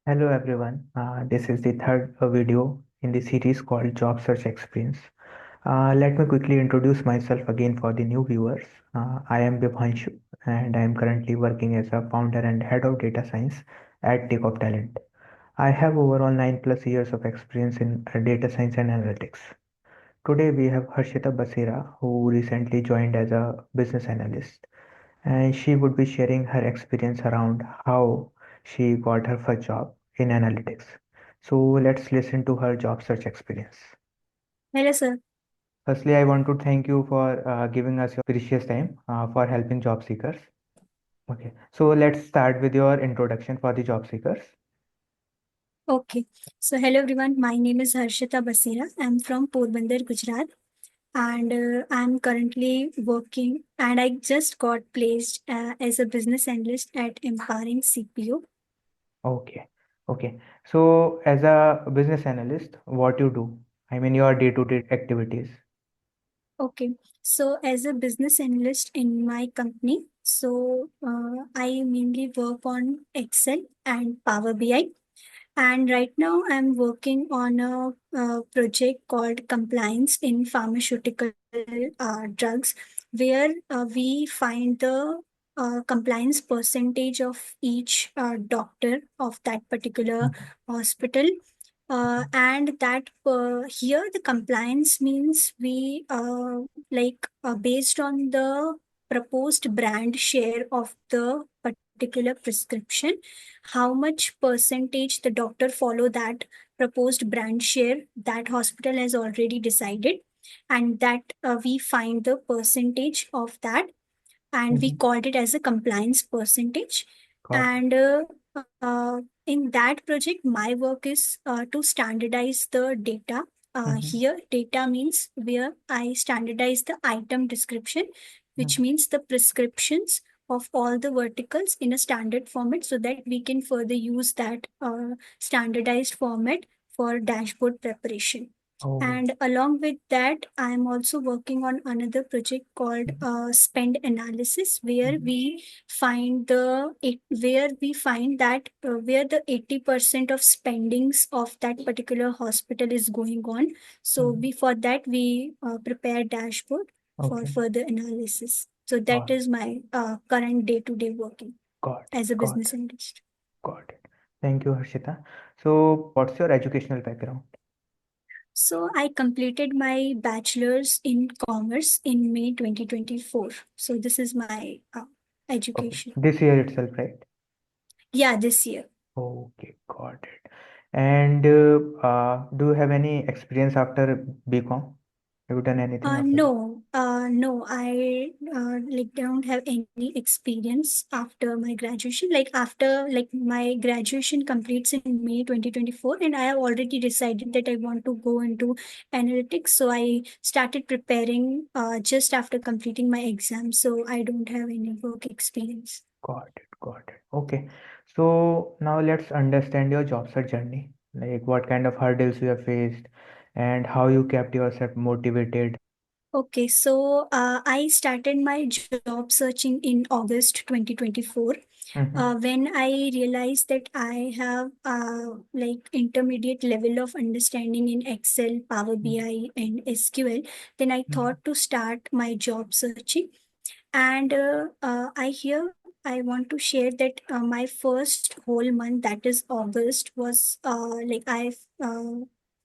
Hello everyone. This is the third video in the series called Job Search Experience. Let me quickly introduce myself again for the new viewers. I am Vibhanshu and I am currently working as a founder and head of data science at Takeoff Talent. I have overall 9 plus years of experience in data science and analytics. Today we have Harshita Basira who recently joined as a business analyst and she would be sharing her experience around how she got her first job in analytics. So let's listen to her job search experience. Hello, sir. Firstly, I want to thank you for giving us your precious time for helping job seekers. Okay, so let's start with your introduction for the job seekers. Okay. So, hello everyone. My name is Harshita Basira. I'm from Porbandar, Gujarat, and I'm currently working. And I just got placed as a business analyst at Empowering CPO. Okay, okay. So as a business analyst, what you do? I mean your day-to-day activities. Okay. So, as a business analyst in my company, I mainly work on Excel and Power BI. And right now, I'm working on a project called Compliance in Pharmaceutical Drugs, where we find the compliance percentage of each doctor of that particular Mhm, hospital. mhm, And that here the compliance means we based on the proposed brand share of the particular prescription, how much percentage the doctor follow that proposed brand share that hospital has already decided, and that we find the percentage of that, and we mhm. called it as a compliance percentage. Got it. And in that project, my work is to standardize the data. Mhm, Here, data means where I standardize the item description, which mhm. means the prescriptions of all the verticals in a standard format so that we can further use that standardized format for dashboard preparation. Oh. And along with that, I'm also working on another project called Mhm, spend analysis, where mhm, we find where we find that where the 80% of spendings of that particular hospital is going on. So mhm. we for that we prepare dashboard for Okay. further analysis. So that Got is my current day-to-day working got it. as a Got business it. analyst. Got it. Thank you, Harshita. So, what's your educational background? So I completed my bachelor's in commerce in May 2024. So this is my Okay, education. this year itself, right? Yeah, this year. Okay, got it. And do you have any experience after BCom? Have you done anything after that? No, I don't have any experience after my graduation. Like after my graduation completes in May 2024, and I have already decided that I want to go into analytics. So I started preparing just after completing my exam. So I don't have any work experience. Got it, got it. Okay, so now let's understand your job search journey. Like what kind of hurdles you have faced and how you kept yourself motivated. Okay, so I started my job searching in August 2024, Mm-hmm. when I realized that I have intermediate level of understanding in Excel, Power BI, and SQL. Then I Mm-hmm. thought to start my job searching, and I want to share that my first whole month, that is August, was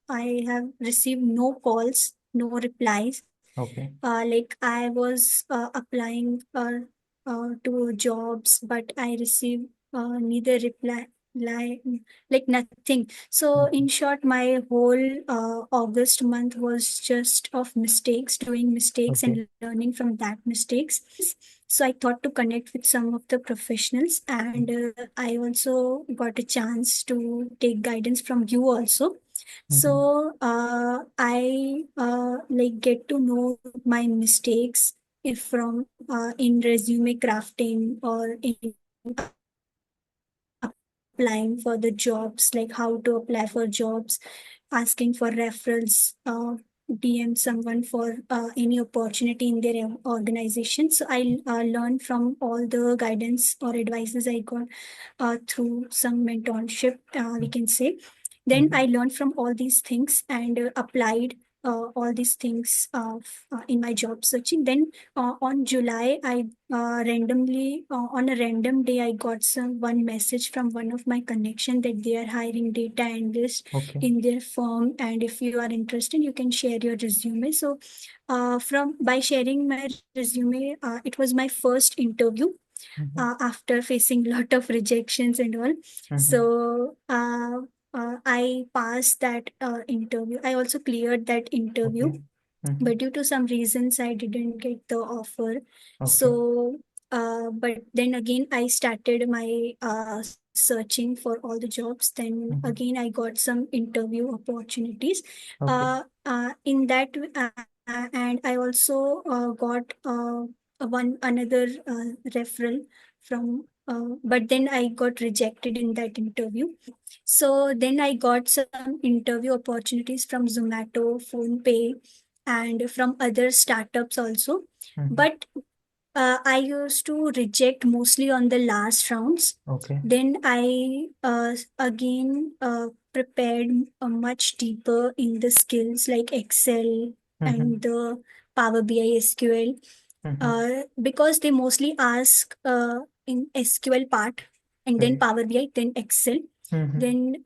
I have received no calls, no replies. Okay. I was applying to jobs, but I received neither reply, like, like nothing. So, Mm-hmm. in short, my whole August month was just of mistakes, doing mistakes Okay. and learning from that mistakes. So, I thought to connect with some of the professionals, and I also got a chance to take guidance from you also. Mm-hmm. So I get to know my mistakes if from in resume crafting or in applying for the jobs, like how to apply for jobs, asking for referrals. DM someone for any opportunity in their organization. So I learned from all the guidance or advices I got through some mentorship, we can say. Then Mm-hmm. I learned from all these things and applied all these things in my job searching. Then on July, I randomly, on a random day, I got one message from one of my connection that they are hiring data analysts Okay. in their firm, and if you are interested, you can share your resume. So from by sharing my resume, it was my first interview Mm-hmm. after facing lot of rejections and all. Mm-hmm. So I passed that interview. I also cleared that interview, Okay. Mm-hmm. but due to some reasons I didn't get the offer. Okay. So but then again I started my searching for all the jobs. Then Mm-hmm. again I got some interview opportunities Okay. in that and I also got one another referral from but then I got rejected in that interview. So then I got some interview opportunities from Zomato, PhonePe, and from other startups also. Mm-hmm. But I used to reject mostly on the last rounds. Okay. Then I again prepared much deeper in the skills like Excel Mm-hmm. and the Power BI SQL Mm-hmm. because they mostly ask in SQL part and then Right. Power BI, then Excel. Mm-hmm. Then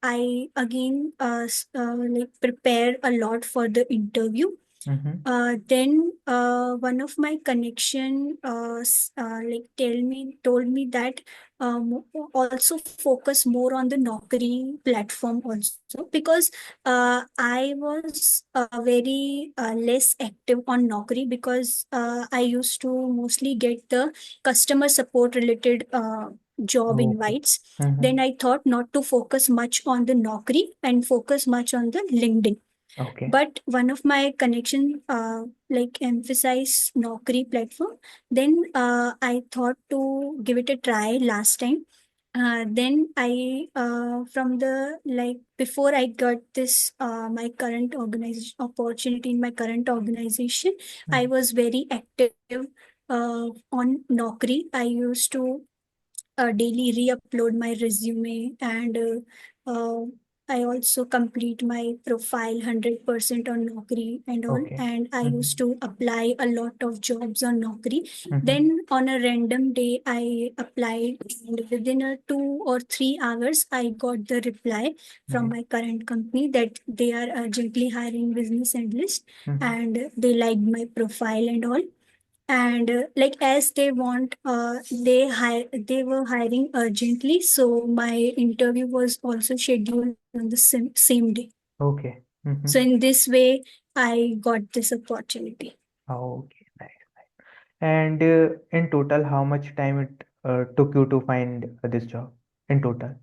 I again like prepare a lot for the interview. Mm-hmm. Then one of my connection like told me that also focus more on the Naukri platform also because I was very less active on Naukri because I used to mostly get the customer support related job Okay. invites. Mm-hmm. Then I thought not to focus much on the Naukri and focus much on the LinkedIn. Okay. But one of my connection like emphasize Naukri platform. Then I thought to give it a try last time. Then I from the like before I got this my current organization opportunity in my current organization, I Mm-hmm. was very active on Naukri. I used to daily re-upload my resume and I also complete my profile 100% on Naukri and all. Okay. And I Mm-hmm. used to apply a lot of jobs on Naukri. Mm-hmm. Then on a random day, I applied, and within 2 or 3 hours, I got the reply from Right. my current company that they are urgently hiring business analyst Mm-hmm. and they liked my profile and all. And like as they want they were hiring urgently, so my interview was also scheduled on the same day. Okay. So Mm-hmm. in this way I got this opportunity. Okay. Nice. And in total, how much time it took you to find this job in total?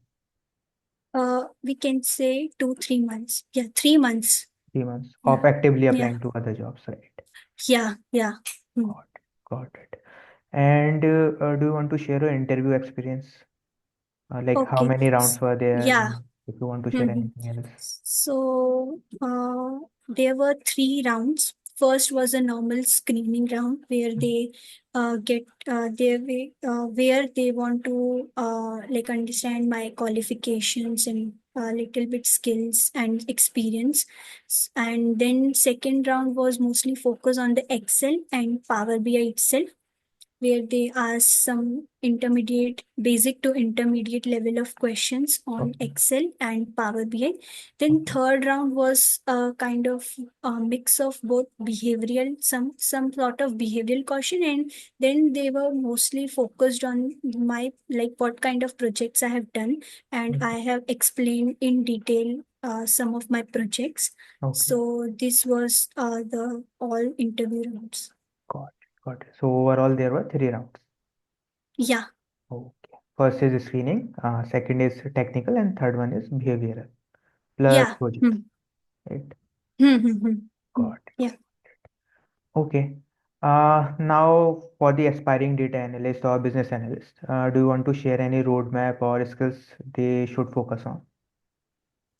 We can say 2 3 months, yeah, 3 months. 3 months Yeah, of actively yeah, applying to other jobs, right? yeah, yeah. Hmm. Got it. Got it. And do you want to share your interview experience? Like how Okay. many rounds were there? Yeah. And if you want to share Mhm. anything else. So there were 3 rounds. First was a normal screening round where they get where they want to like understand my qualifications and a little bit skills and experience. And then second round was mostly focused on the Excel and Power BI itself, where they ask some intermediate, basic to intermediate level of questions on Okay. Excel and Power BI. Then Okay. third round was a kind of a mix of both behavioral, some sort of behavioral question, and then they were mostly focused on my like what kind of projects I have done, and I Okay. have explained in detail some of my projects. Okay. So this was the all interview rounds. Got it. Got it. So overall, there were 3 rounds. Yeah, Okay. First is screening, second is technical, and third one is behavioral plus yeah. projects. Hmm. Right. Hmm, hmm, hmm, hmm. Got it. Yeah. Okay. Now for the aspiring data analyst or business analyst, do you want to share any roadmap or skills they should focus on?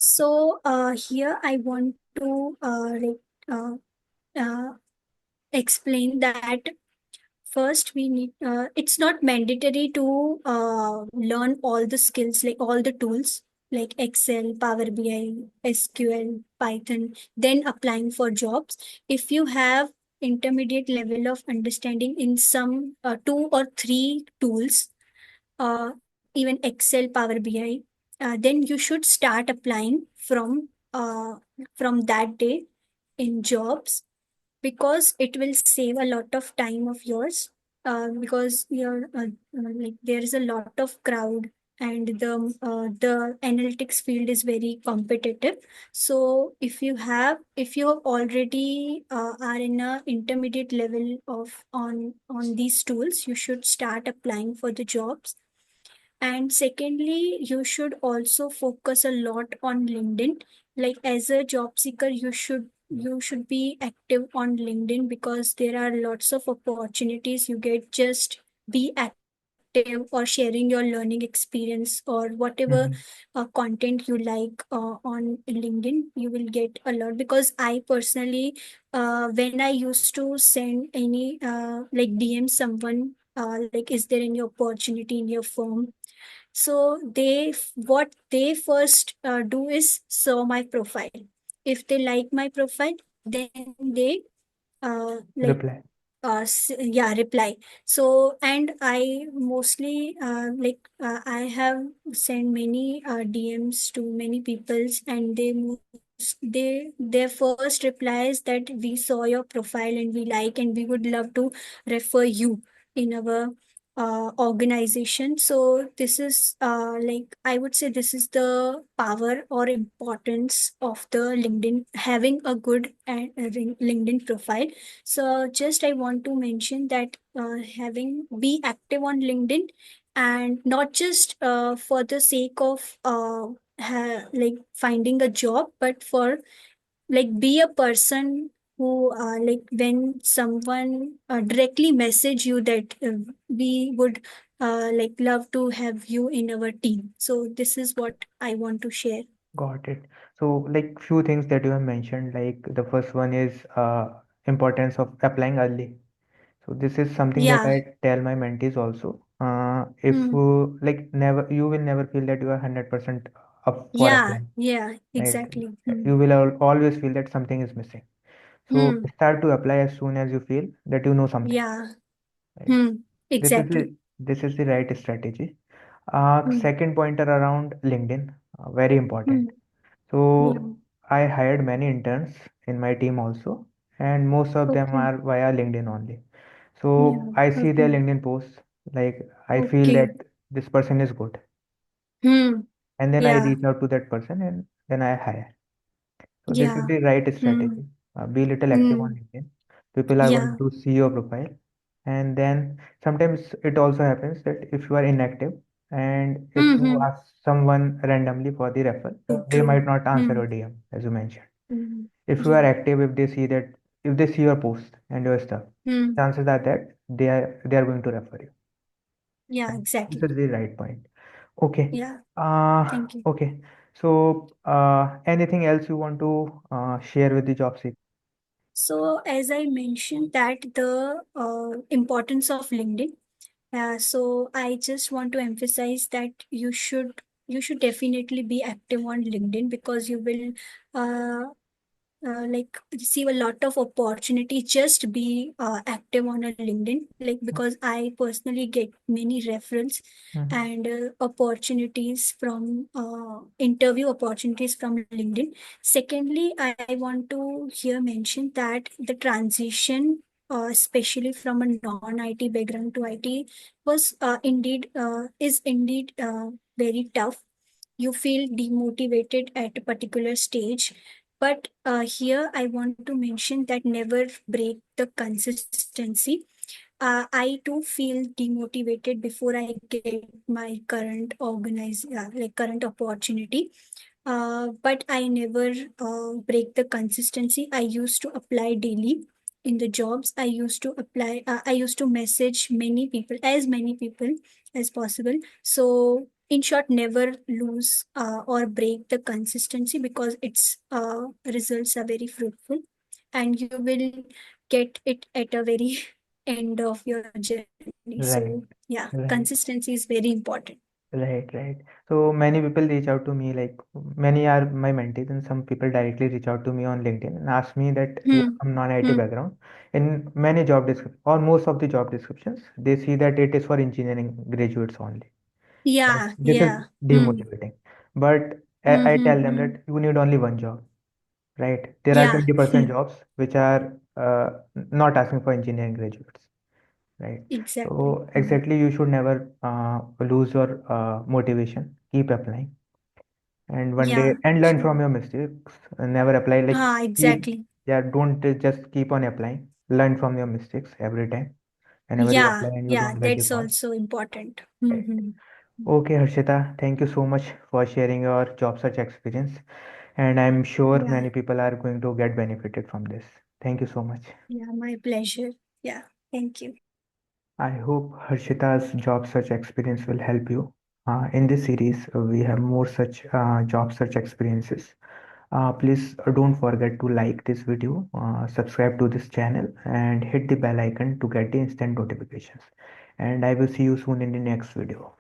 So here I want to uh, uh, explain that first we need it's not mandatory to learn all the skills, like all the tools like Excel, Power BI, SQL, Python, then applying for jobs. If you have intermediate level of understanding in some two or three tools, even Excel, Power BI, then you should start applying from that day in jobs, because it will save a lot of time of yours, because you're like there is a lot of crowd, and the analytics field is very competitive. So if you have already are in a intermediate level of on these tools, you should start applying for the jobs. And secondly, you should also focus a lot on LinkedIn. Like as a job seeker, you should be active on LinkedIn, because there are lots of opportunities you get. Just be active or sharing your learning experience or whatever Mhm. content you like on LinkedIn. You will get a lot, because I personally, when I used to send any like DM someone, like is there any opportunity in your firm, so what they first do is saw my profile. If they like my profile, then they like Reply. yeah, reply. So and I mostly I have sent many DMs to many peoples, and their first reply is that we saw your profile and we like, and we would love to refer you in our organization. So this is like I would say this is the power or importance of the LinkedIn, having a good LinkedIn profile. So just I want to mention that having be active on LinkedIn, and not just for the sake of like finding a job, but for like be a person who like when someone directly message you that we would like love to have you in our team. So this is what I want to share. Got it. So, like few things that you have mentioned, like the first one is importance of applying early. So this is something that Yeah. I tell my mentees also. If Hmm. like never, you will never feel that you are 100% up for Yeah. applying, Yeah. right? Exactly. Hmm. You will always feel that something is missing. So Hmm. start to apply as soon as you feel that you know something, Yeah. right? Hmm. This is Exactly. the right strategy. Hmm. Second pointer around LinkedIn, very important. Hmm. Yeah. So I hired many interns in my team also, and most of them Okay. are via LinkedIn only. Yeah. So I see their Okay. LinkedIn posts, like I feel Okay. that this person is good, Hmm. and then I Yeah. reach out to that person and then I hire. So this is Yeah. the right Hmm. strategy. Be little active on Hmm. LinkedIn. People are going Yeah. to see your profile, and then sometimes it also happens that if you are inactive and if Hmm. you Hmm. ask someone randomly for the referral, they True. might not answer Hmm. your DM as you mentioned. Hmm. If you are Yeah. active, if they see your post and your stuff, Hmm. chances are that they are going to refer you. Yeah. And this Exactly. is the right point. Okay. Yeah. Thank you. Okay. So, anything else you want to share with the job seeker? So as I mentioned that the importance of LinkedIn. So I just want to emphasize that you should definitely be active on LinkedIn, because you will uh, like receive a lot of opportunity. Just be active on a LinkedIn, like because I personally get many referrals Mhm. and opportunities from interview opportunities from LinkedIn. Secondly, I want to here mention that the transition especially from a non-IT background to IT was is indeed very tough. You feel demotivated at a particular stage, but here I want to mention that never break the consistency. I too feel demotivated before I get my current current opportunity. But I never break the consistency. I used to apply daily in the jobs. I used to apply. I used to message many people as possible. So in short, never lose or break the consistency, because its results are very fruitful, and you will get it at a very end of your journey. So Right, yeah, right. consistency is very important. Right, right. So many people reach out to me, like many are my mentees, and some people directly reach out to me on LinkedIn and ask me that Hmm. from non-IT Hmm. background. In many job descriptions, or most of the job descriptions, they see that it is for engineering graduates only. Right? Yeah, This is yeah. Hmm. demotivating. But Hmm. I Hmm. tell them Hmm. that you need only one job, right? There are Yeah. 20% jobs which are not asking for engineering graduates, right? Exactly. So Hmm. exactly, you should never lose your motivation. Keep applying, and one day Yeah. and learn So from your mistakes. And never apply like keep, exactly. yeah. Don't just keep on applying. Learn from your mistakes every time. Whenever you Yeah, apply and you yeah. don't get the That's call. also important. Right. Hmm. Okay, Harshita, thank you so much for sharing your job search experience. And I'm sure Yeah. many people are going to get benefited from this. Thank you so much. Yeah. My pleasure. Yeah. Thank you. I hope Harshita's job search experience will help you. In this series, we have more such job search experiences. Please don't forget to like this video, subscribe to this channel, and hit the bell icon to get the instant notifications. And I will see you soon in the next video.